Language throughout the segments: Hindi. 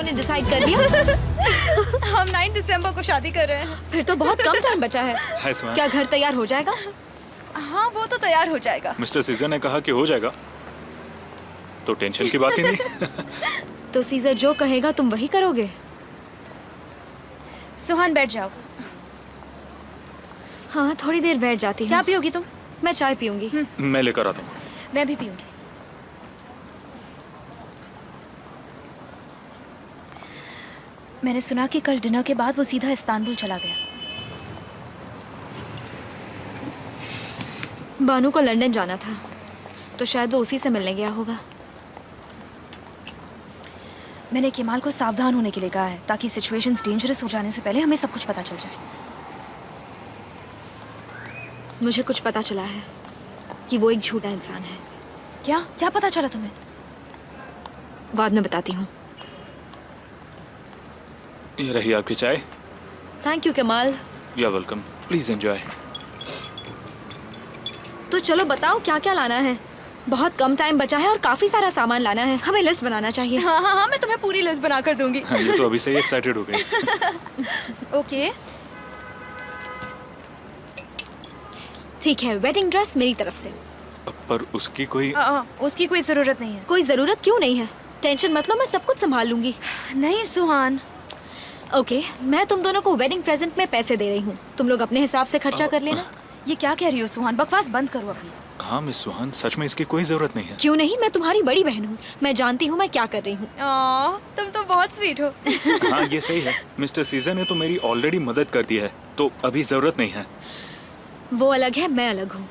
ने डिसाइड कर लिया? हम 9 दिसंबर को शादी कर रहे हैं। फिर तो बहुत कम टाइम बचा है। हाय सुहान। क्या घर तैयार हो जाएगा? हाँ वो तो तैयार हो जाएगा। मिस्टर सीजर ने कहा कि हो जाएगा, तो टेंशन की बात ही नहीं। तो सीजर जो कहेगा तुम वही करोगे? सुहान बैठ जाओ। हाँ थोड़ी देर बैठ जाती हूँ। क्या पियोगी तुम? मैं चाय पीऊंगी। मैं लेकर आता हूँ। मैं भी पीऊंगी। मैंने सुना कि कल डिनर के बाद वो सीधा इस्तांबुल चला गया। बानू को लंदन जाना था, तो शायद वो उसी से मिलने गया होगा। मैंने केमाल को सावधान होने के लिए कहा है, ताकि सिचुएशंस डेंजरस हो जाने से पहले हमें सब कुछ पता चल जाए। मुझे कुछ पता चला है कि वो एक झूठा इंसान है। क्या क्या पता चला तुम्हें? बाद में बताती हूँ। ये रही आपकी चाय। Thank you Kamal. You are welcome, please enjoy. तो चलो बताओ क्या क्या लाना है। बहुत कम टाइम बचा है और काफी सारा सामान लाना है। हमें लिस्ट बनाना चाहिए। हाँ हाँ हाँ, मैं तुम्हें पूरी लिस्ट बना कर दूंगी। हाँ, ये तो अभी से ही एक्साइटेड हो गई। ओके ठीक है, वेडिंग ड्रेस मेरी तरफ से। पर उसकी कोई उसकी कोई जरूरत नहीं है। कोई जरूरत क्यों नहीं है? टेंशन मत लो, मैं सब कुछ संभाल लूंगी। नहीं सुहान। ओके, मैं तुम दोनों को वेडिंग प्रेजेंट में पैसे दे रही हूँ। तुम लोग अपने हिसाब से खर्चा कर लेना। ये क्या कह रही हो सुहान? बकवास बंद करो अपनी। हाँ मिस सुहान, सच में इसकी कोई जरूरत नहीं है। क्यों नहीं, मैं तुम्हारी बड़ी बहन हूँ। मैं जानती हूँ मैं क्या कर रही हूँ। तुम तो बहुत स्वीट हो। हाँ ये सही है। मिस्टर सीजर ने तो मेरी ऑलरेडी मदद कर दी है, तो अभी जरूरत नहीं है। वो अलग है, मैं अलग हूँ।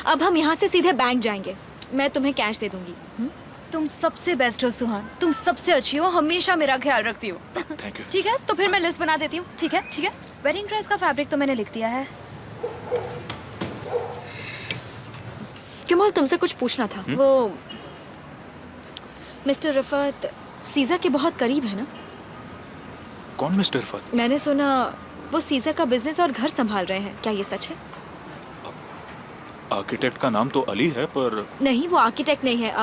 अब हम यहाँ से सीधे बैंक जाएंगे। मैं तुम्हें कैश दे दूंगी। तुम सबसे बेस्ट हो सुहान, तुम सबसे अच्छी हो, हमेशा मेरा ख्याल रखती हो। Thank you. ठीक है, तो फिर मैं लिस्ट बना देती हूँ। ठीक है ठीक है। वेडिंग ड्रेस का फैब्रिक तो मैंने लिख दिया है। कमाल, तुमसे कुछ पूछना था। वो मिस्टर रफत सीजा के बहुत करीब है ना? कौन मिस्टर रफत? मैंने सुना वो सीजा का बिजनेस और घर संभाल रहे हैं। क्या ये सच है? आर्किटेक्ट का नाम तो अली है, पर नहीं, वो आर्किटेक्ट नहीं है।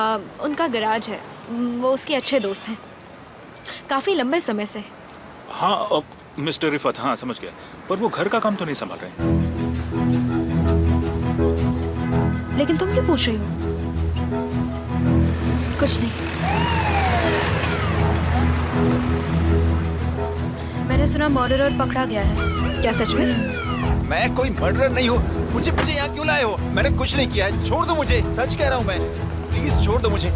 उनका गैराज है। वो उसके अच्छे दोस्त हैं, काफी लंबे समय से। हाँ मिस्टर रिफत, हाँ समझ गया। पर वो घर का काम तो नहीं संभाल रहे। लेकिन तुम क्यों पूछ रही हो? कुछ नहीं। मैंने सुना मर्डरर पकड़ा गया है। क्या सच में? मैं कोई मर्डरर नहीं हूँ। मुझे यहाँ क्यों लाए हो? मैंने कुछ नहीं किया है। छोड़ दो मुझे, सच कह रहा हूँ मैं। प्लीज छोड़ दो मुझे,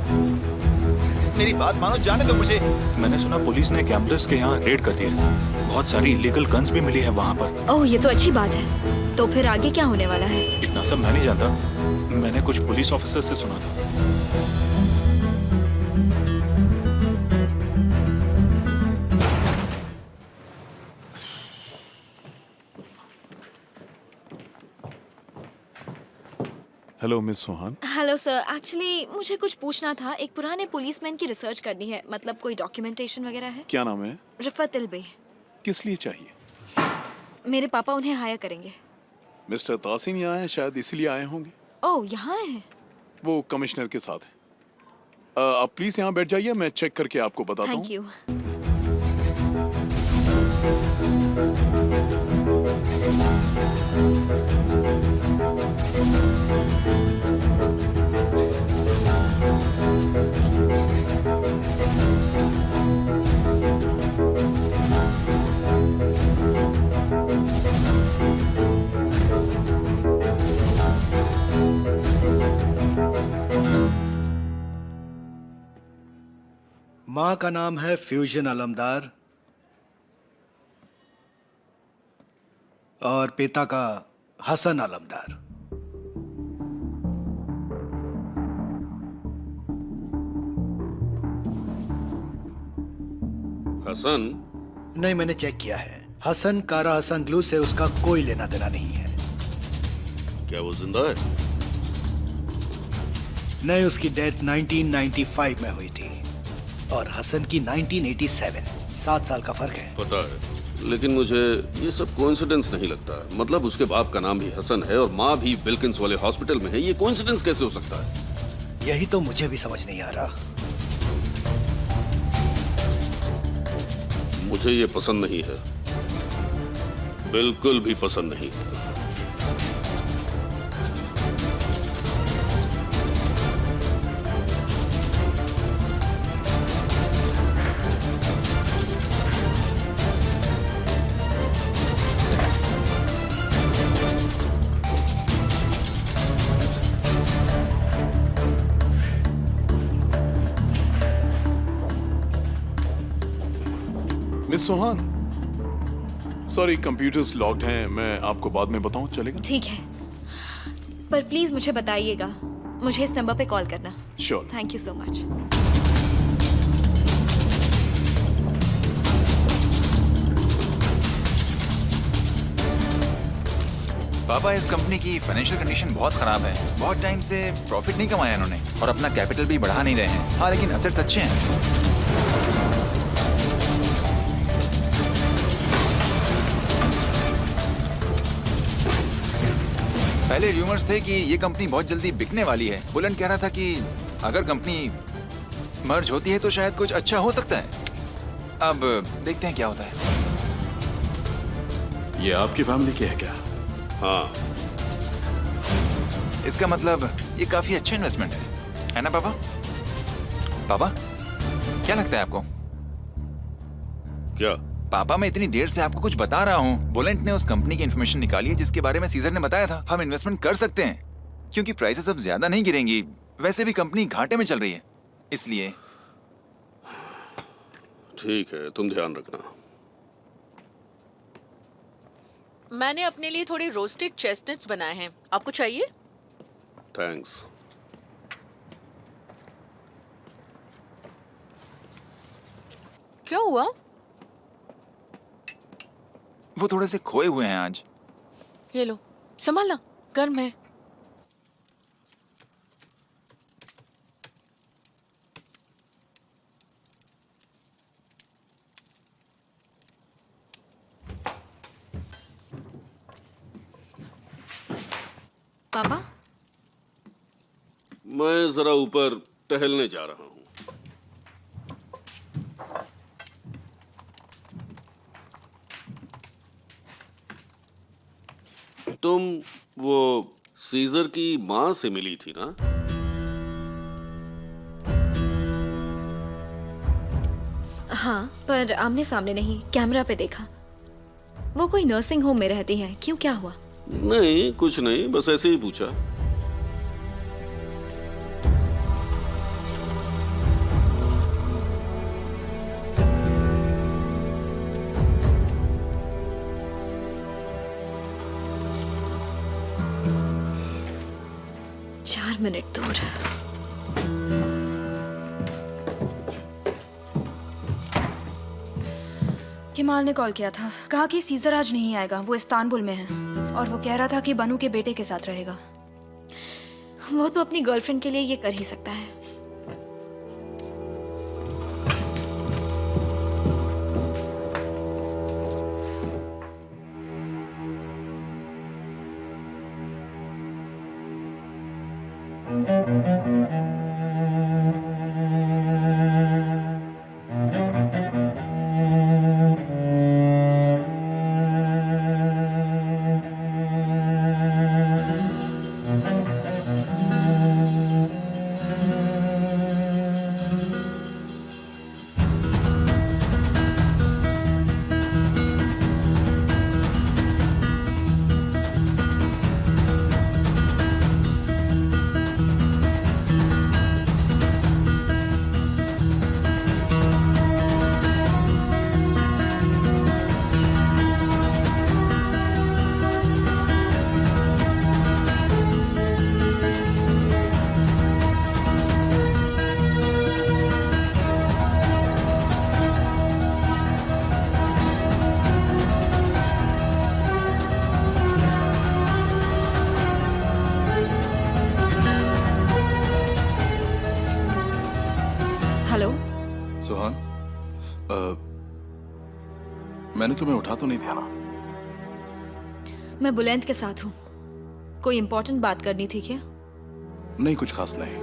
मेरी बात मानो, जाने दो मुझे। मैंने सुना पुलिस ने गैम्बलर्स के यहाँ रेड कर दी है। बहुत सारी इलीगल गन्स भी मिली है वहाँ पर। ओह, ये तो अच्छी बात है। तो फिर आगे क्या होने वाला है? इतना सब मैं नहीं जानता। मैंने कुछ पुलिस ऑफिसर से सुना था। हेलो मिस सुहान। हेलो सर, एक्चुअली मुझे कुछ पूछना था। एक पुराने पुलिसमैन की रिसर्च करनी है, मतलब कोई डॉक्यूमेंटेशन वगैरह है। क्या नाम है? रफत इल्बे। किस लिए चाहिए? मेरे पापा उन्हें हायर करेंगे। मिस्टर तासिन यहाँ है, शायद इसीलिए आए होंगे। ओह, यहाँ है। वो कमिश्नर के साथ है। आप प्लीज यहाँ बैठ जाइए, मैं चेक करके आपको बताता हूँ। Thank you. माँ का नाम है फ्यूजन अलमदार और पिता का हसन अलमदार। हसन? नहीं, मैंने चेक किया है। हसन कारा हसन ग्लू से उसका कोई लेना देना नहीं है। क्या वो जिंदा है? नहीं, उसकी डेथ 1995 में हुई थी और हसन की 1987। 7 साल का फर्क है। पता है, लेकिन मुझे ये सब कोइंसिडेंस नहीं लगता। मतलब उसके बाप का नाम भी हसन है और माँ भी विल्किंस वाले हॉस्पिटल में है। ये कोइंसिडेंस कैसे हो सकता है? यही तो मुझे भी समझ नहीं आ रहा। मुझे ये पसंद नहीं है, बिल्कुल भी पसंद नहीं। Miss Sohan, sorry computers locked हैं, मैं आपको बाद में बताऊं, चलेगा? ठीक है, पर प्लीज मुझे बताइएगा, मुझे इस नंबर पे कॉल करना। Sure. Thank you so much. पापा, इस कंपनी की फाइनेंशियल कंडीशन बहुत खराब है। बहुत टाइम से प्रॉफिट नहीं कमाया इन्होंने और अपना कैपिटल भी बढ़ा नहीं रहे हैं। हाँ, लेकिन असेट्स अच्छे हैं। पहले र्यूमर्स थे कि ये कंपनी बहुत जल्दी बिकने वाली है। बुलंद कह रहा था कि अगर कंपनी मर्ज होती है तो शायद कुछ अच्छा हो सकता है। अब देखते हैं क्या होता है। ये आपकी फैमिली की है क्या? हाँ, इसका मतलब ये काफी अच्छा इन्वेस्टमेंट है ना पापा? पापा, क्या लगता है आपको? क्या? पापा, मैं इतनी देर से आपको कुछ बता रहा हूँ। बोलेंट ने उस कंपनी की इन्फॉर्मेशन निकाली है जिसके बारे में सीजर ने बताया था। हम इन्वेस्टमेंट कर सकते हैं क्योंकि प्राइसेस अब ज्यादा नहीं गिरेंगी। वैसे भी कंपनी घाटे में चल रही है, इसलिए। ठीक है, तुम ध्यान रखना। मैंने अपने लिए थोड़े रोस्टेड चेस्टनट्स बनाए हैं, आपको चाहिए? थैंक्स। क्या हुआ? वो थोड़े से खोए हुए हैं आज। ये लो, संभालना, गर्म है। पापा, मैं जरा ऊपर टहलने जा रहा हूँ। तुम वो सीजर की माँ से मिली थी ना? हाँ, पर आमने सामने नहीं, कैमरा पे देखा। वो कोई नर्सिंग होम में रहती हैं। क्यों, क्या हुआ? नहीं, कुछ नहीं, बस ऐसे ही पूछा। चार मिनट दूर। किमाल ने कॉल किया था, कहा कि सीजर आज नहीं आएगा, वो इस्तांबुल में है और वो कह रहा था कि बनू के बेटे के साथ रहेगा। वो तो अपनी गर्लफ्रेंड के लिए ये कर ही सकता है। हेलो सोहान, मैंने तुम्हें उठा तो नहीं दिया ना? मैं बुलंद के साथ हूँ। कोई इम्पोर्टेंट बात करनी थी क्या? नहीं, कुछ खास नहीं।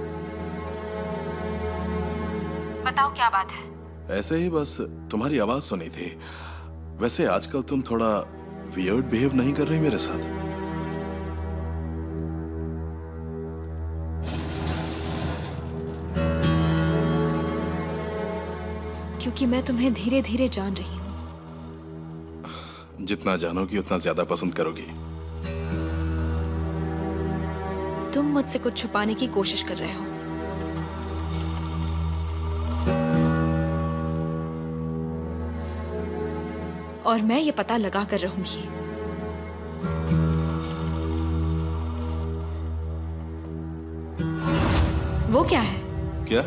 बताओ क्या बात है। ऐसे ही बस तुम्हारी आवाज सुनी थी। वैसे आजकल तुम थोड़ा वियर्ड बिहेव नहीं कर रही मेरे साथ? क्योंकि मैं तुम्हें धीरे धीरे जान रही हूँ। जितना जानोगी उतना ज्यादा पसंद करोगी। तुम मुझसे कुछ छुपाने की कोशिश कर रहे हो। और मैं ये पता लगा कर रहूंगी। वो क्या है? क्या?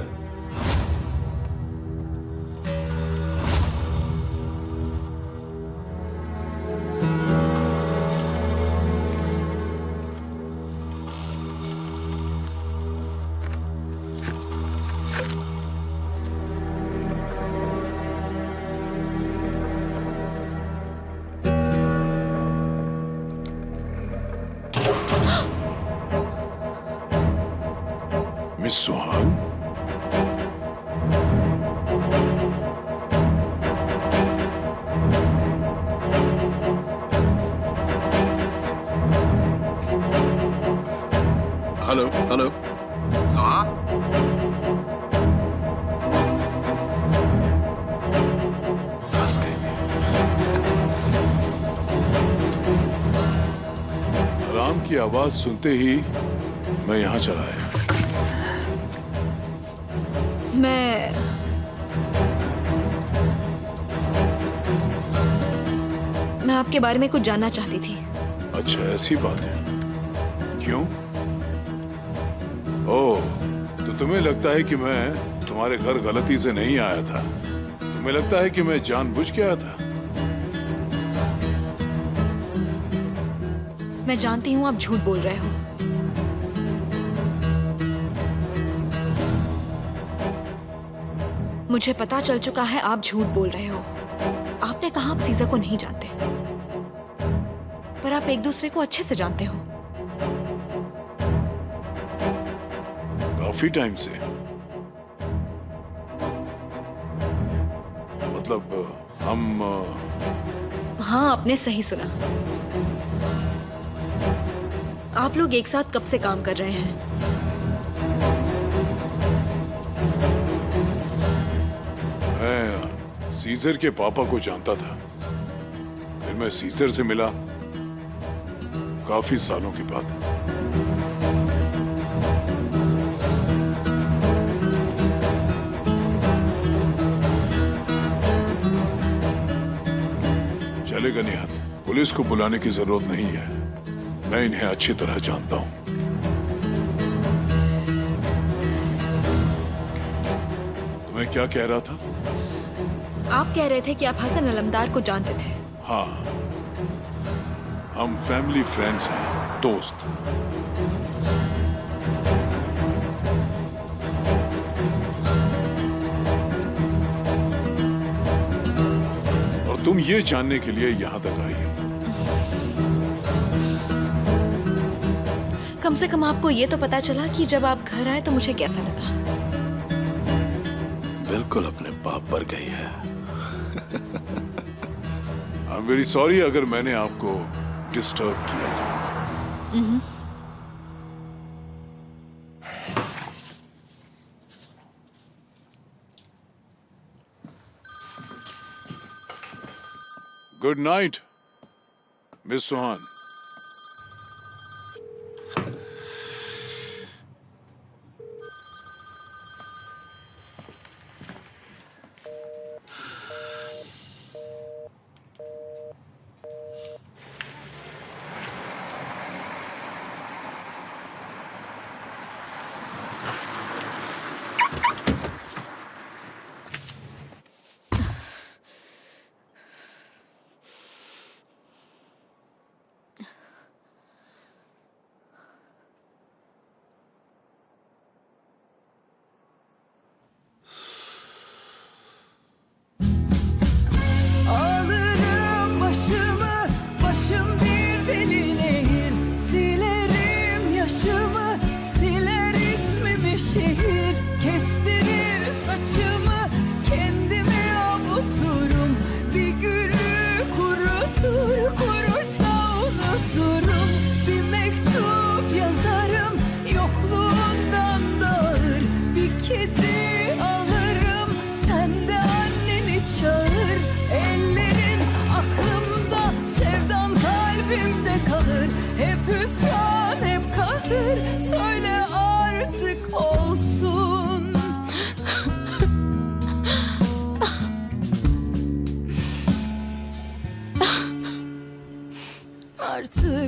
मिस सुहान, हेलो हेलो। सुहान, फंस गई। राम की आवाज सुनते ही मैं यहाँ चला आया। मैं आपके बारे में कुछ जानना चाहती थी। अच्छा, ऐसी बात है। क्यों? ओह, तो तुम्हें लगता है कि मैं तुम्हारे घर गलती से नहीं आया था? तुम्हें लगता है कि मैं जानबूझ के आया था? मैं जानती हूँ आप झूठ बोल रहे हो। मुझे पता चल चुका है आप झूठ बोल रहे हो। आपने कहा आप सीजर को नहीं जानते, पर आप एक दूसरे को अच्छे से जानते हो। काफी टाइम से। मतलब हम हाँ, आपने सही सुना। आप लोग एक साथ कब से काम कर रहे हैं? मैं सीजर के पापा को जानता था, फिर मैं सीजर से मिला काफी सालों के बाद। चलेगा निहाल, पुलिस को बुलाने की जरूरत नहीं है। मैं इन्हें अच्छी तरह जानता हूं। तो मैं क्या कह रहा था? आप कह रहे थे कि आप हसन अलमदार को जानते थे। हाँ, हम फैमिली फ्रेंड्स हैं, दोस्त। और तुम ये जानने के लिए यहां तक आई हो। कम से कम आपको ये तो पता चला कि जब आप घर आए तो मुझे कैसा लगा। बिल्कुल अपने बाप पर गई है। आई एम वेरी सॉरी अगर मैंने आपको डिस्टर्ब किया था। गुड नाइट मिस सुहान।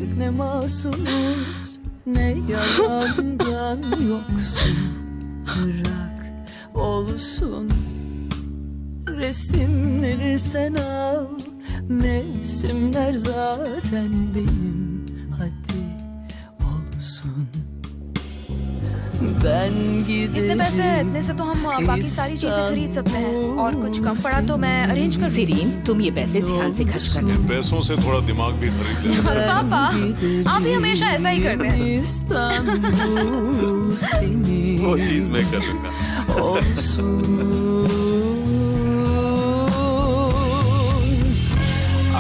Artık ne masumuz ne yalandan yoksun. Bırak olsun. Resimleri sen al. Mevsimler zaten benim. Hadi olsun. Ben इतने पैसे giderim. इतने से तो हम बाकी सारी चीजें खरीद सकते हैं और कुछ कम पड़ा तो मैं अरेंज कर दूंगी। सीरीन, तुम ये पैसे ध्यान से खर्च करना। पैसों से थोड़ा दिमाग भी खरीद लेना। पापा आप ही हमेशा ऐसा ही करते हैं। İstanbul senin वो चीज मैं कर लूंगा। olsun.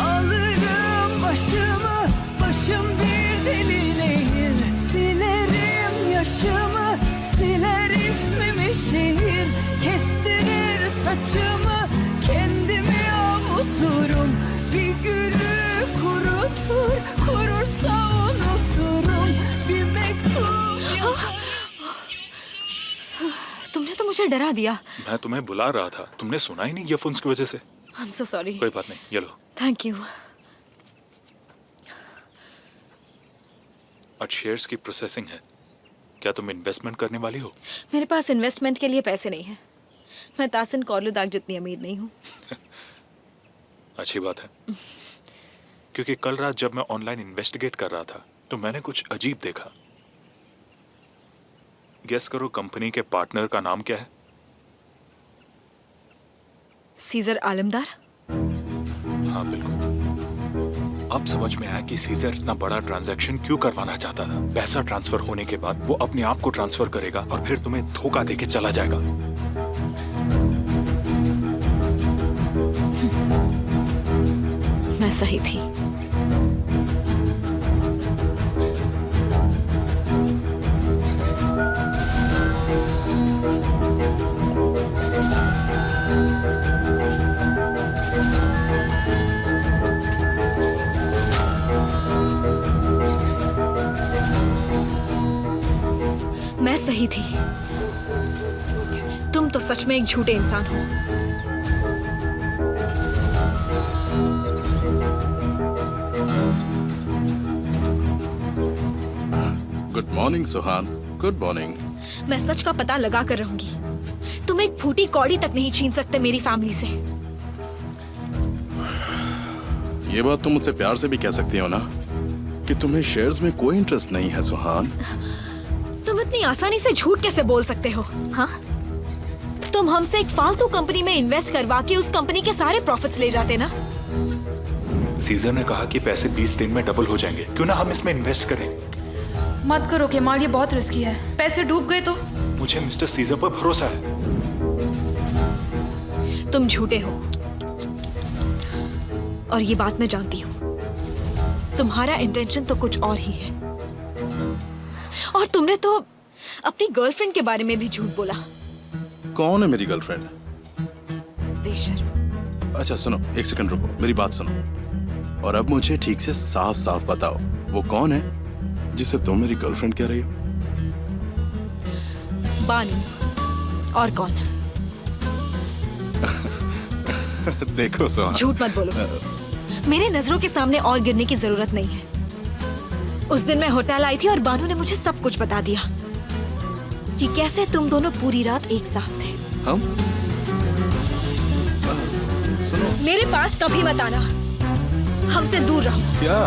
Alırım başımı, başım bir deli nehir. Silerim yaşımı, siler ismimi şehir. Kestirir saçımı, kendimi avuturum. Bir gülü kurutur, kurursa unuturum. Bir mektup yazar. तुमने तो मुझे डरा दिया। मैं तुम्हें बुला रहा था, तुमने सुना ही नहीं ईयरफोन्स की वजह से। I am so sorry. कोई बात नहीं, ये लो। Thank you. आज शेयर्स की प्रोसेसिंग है, क्या तुम इन्वेस्टमेंट करने वाली हो? मेरे पास इन्वेस्टमेंट के लिए पैसे नहीं है। मैं तासिन कौरलुदाग जितनी अमीर नहीं हूँ। अच्छी बात है, क्योंकि कल रात जब मैं ऑनलाइन इन्वेस्टिगेट कर रहा था तो मैंने कुछ अजीब देखा। गेस करो कंपनी के पार्टनर का नाम क्या है? सीजर आलमदार। हाँ बिल्कुल। अब समझ में आया कि सीजर इतना बड़ा ट्रांजैक्शन क्यों करवाना चाहता था। पैसा ट्रांसफर होने के बाद वो अपने आप को ट्रांसफर करेगा और फिर तुम्हें धोखा देके चला जाएगा। मैं सही थी। मैं सही थी। तुम तो सच में एक झूठे इंसान हो। गुड मॉर्निंग सुहान, गुड मॉर्निंग। मैं सच का पता लगा कर रहूंगी। तुम एक फूटी कौड़ी तक नहीं छीन सकते मेरी फैमिली से। ये बात तुम मुझसे प्यार से भी कह सकती हो ना कि तुम्हें शेयर्स में कोई इंटरेस्ट नहीं है सुहान। तुम इतनी आसानी से झूठ कैसे बोल सकते हो? हाँ, तुम हमसे एक फालतू कंपनी में इन्वेस्ट करवा के उस कंपनी के सारे प्रॉफिट्स ले जाते ना। सीजर ने कहा कि पैसे 20 दिन में डबल हो जाएंगे, क्यों ना हम इसमें इन्वेस्ट करें। मत करो केमाल, ये बहुत रिस्की है। पैसे डूब गए तो? मुझे मिस्टर सीजर पर भरोसा है। तुम झूठे हो और ये बात मैं जानती हूँ। तुम्हारा इंटेंशन तो कुछ और ही है। और तुमने तो अपनी गर्लफ्रेंड के बारे में भी झूठ बोला। कौन है मेरी गर्लफ्रेंड? बेशर्म। अच्छा सुनो, एक सेकंड रुको, मेरी बात सुनो और अब मुझे ठीक से साफ साफ बताओ, वो कौन है जिसे तुम मेरी गर्लफ्रेंड कह रही हो? बानू। और कौन? देखो सुहान, झूठ मत बोलो। मेरे नजरों के सामने और गिरने की जरूरत नहीं है। उस दिन मैं होटल आई थी और बानू ने मुझे सब कुछ बता दिया कि कैसे तुम दोनों पूरी रात एक साथ थे। हम मेरे पास कभी मत आना। हमसे दूर रहो। क्या?